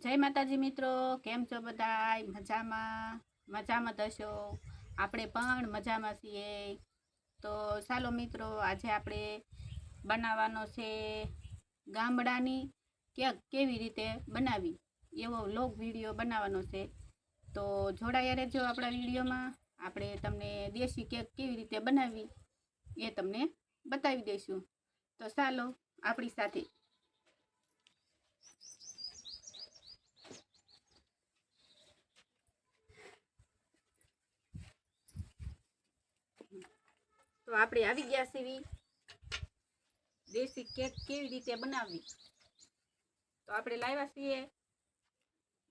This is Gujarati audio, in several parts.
જય માતાજી મિત્રો, કેમ છો બધાય? મજામાં થશો? આપણે પણ મજામાં છીએ. તો ચાલો મિત્રો, આજે આપણે બનાવવાનો છે ગામડાની કેક કેવી રીતે બનાવી એવો વ્લોગ વિડીયો બનાવવાનો છે. તો જોડાયા રહેજો આપણા વિડીયોમાં. આપણે તમને દેશી કેક કેવી રીતે બનાવી એ તમને બતાવી દઈશું. તો ચાલો આપણી સાથે. તો આપણે આવી ગયા છીએ દેશી કેક કેવી રીતે બનાવવી. તો આપણે લાવ્યા છીએ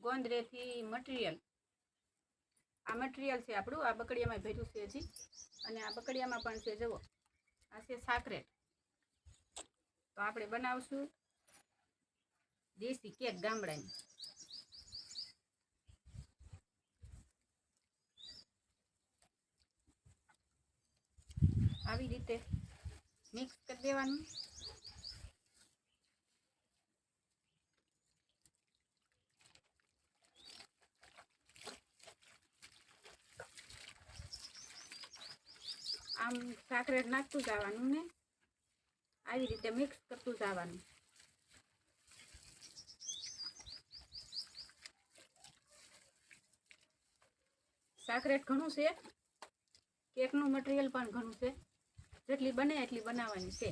ગોંદરેથી મટીરિયલ. આ મટીરિયલ છે આપણું. આ બકડિયામાં ભર્યું છે હજી, અને આ બકડિયામાં પણ છે. જુઓ, આ છે સાકરેટ. તો આપણે બનાવશું દેશી કેક ગામડાની. આવી રીતે મિક્સ કરી દેવાનું. આમ સાકરેટ નાખતું જવાનું ને આવી રીતે મિક્સ કરતું જવાનું. સાકરેટ ઘણું છે, કેકનું મટીરિયલ પણ ઘણું છે. જેટલી બને એટલી બનાવવાની છે.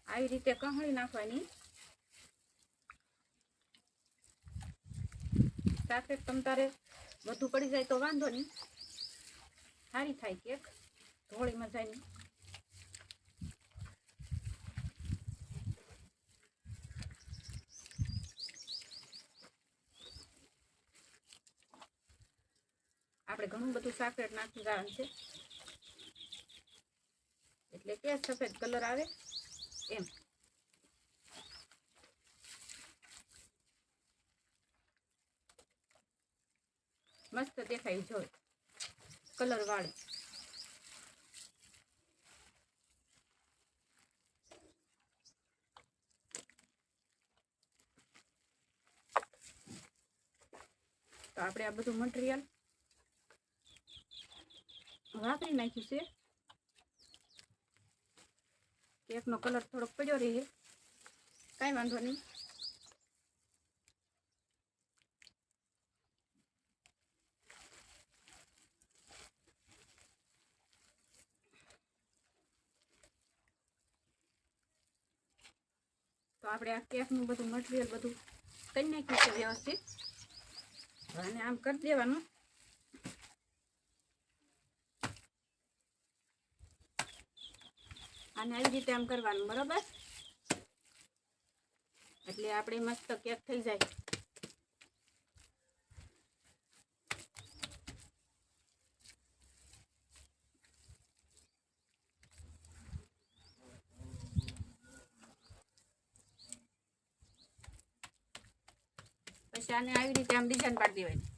આવી રીતે કહળી નાખવાની. સાકરેટ તમતારે વધુ પડી જાય તો વાંધો નહીં, સારી થાય કેક, ધોળી મજાની. આપણે ઘણું બધું સાકરેટ નાખી જવાનું છે, એટલે કે સફેદ કલર આવે એમ. મસ્ત દેખાય જોઈએ કલર વાળી. તો આપણે આ બધું મટીરિયલ વાપરી નાખ્યું છે. કેકનો કલર થોડોક પડ્યો રહે, કાંઈ વાંધો નહીં. તો આપણે આ કેકનું બધું મટીરિયલ બધું કરી નાખ્યું છે વ્યવસ્થિત. અને આમ કરી દેવાનું. અને આવી રીતે આમ કરવાનું, બરાબર? એટલે આપણે મસ્ત કેક થઈ જાય. પછી આને આવી રીતે આમ ડિઝાઇન પાડી દેવાની.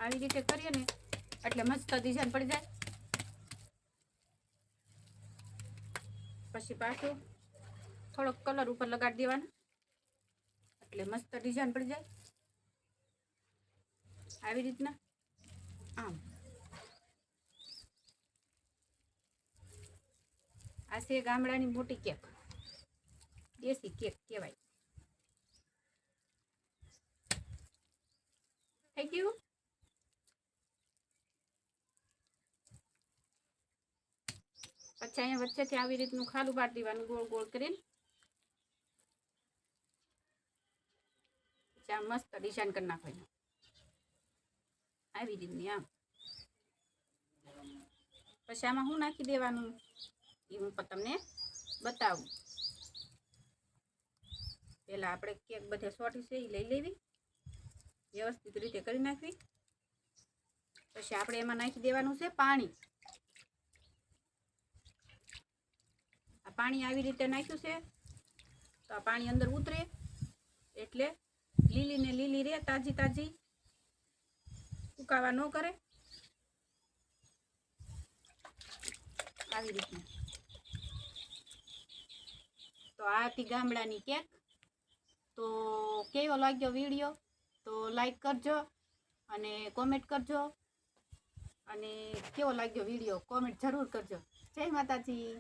આવી રીતે કરીએ ને એટલે મસ્ત ડિઝાઇન પડી જાય. પછી પાછું થોડોક કલર ઉપર લગાડી દેવાનો, એટલે મસ્ત ડિઝાઇન પડી જાય. આવી રીતના આમ. આ છે ગામડાની મોટી કેક, દેશી કેક કહેવાય. થઈ ગયું. પછી અહીંયા વચ્ચેથી આવી રીતનું ખાલું પાડી દેવાનું, ગોળ ગોળ કરીને. પછી આમ મસ્ત ડિઝાઇન કરી નાખવાનું આવી રીતની આમ. પછી આમાં શું નાખી દેવાનું એ હું તમને બતાવું. પહેલાં આપણે કેક બધે સોટી છે એ લઈ લેવી, વ્યવસ્થિત રીતે કરી નાખવી. પછી આપણે એમાં નાખી દેવાનું છે પાણી. આ પાણી આવી રીતે નાખ્યું છે તો આ પાણી અંદર ઉતરે એટલે લીલી ને લીલી રે, તાજી તાજી, સુકાવા ન કરે. આવી રીતના. તો આ હતી ગામડાની કેક. તો કેવો લાગ્યો વિડીયો તો લાઈક કરજો અને કોમેન્ટ કરજો, અને કેવો લાગ્યો વિડીયો કોમેન્ટ જરૂર કરજો. જય માતાજી.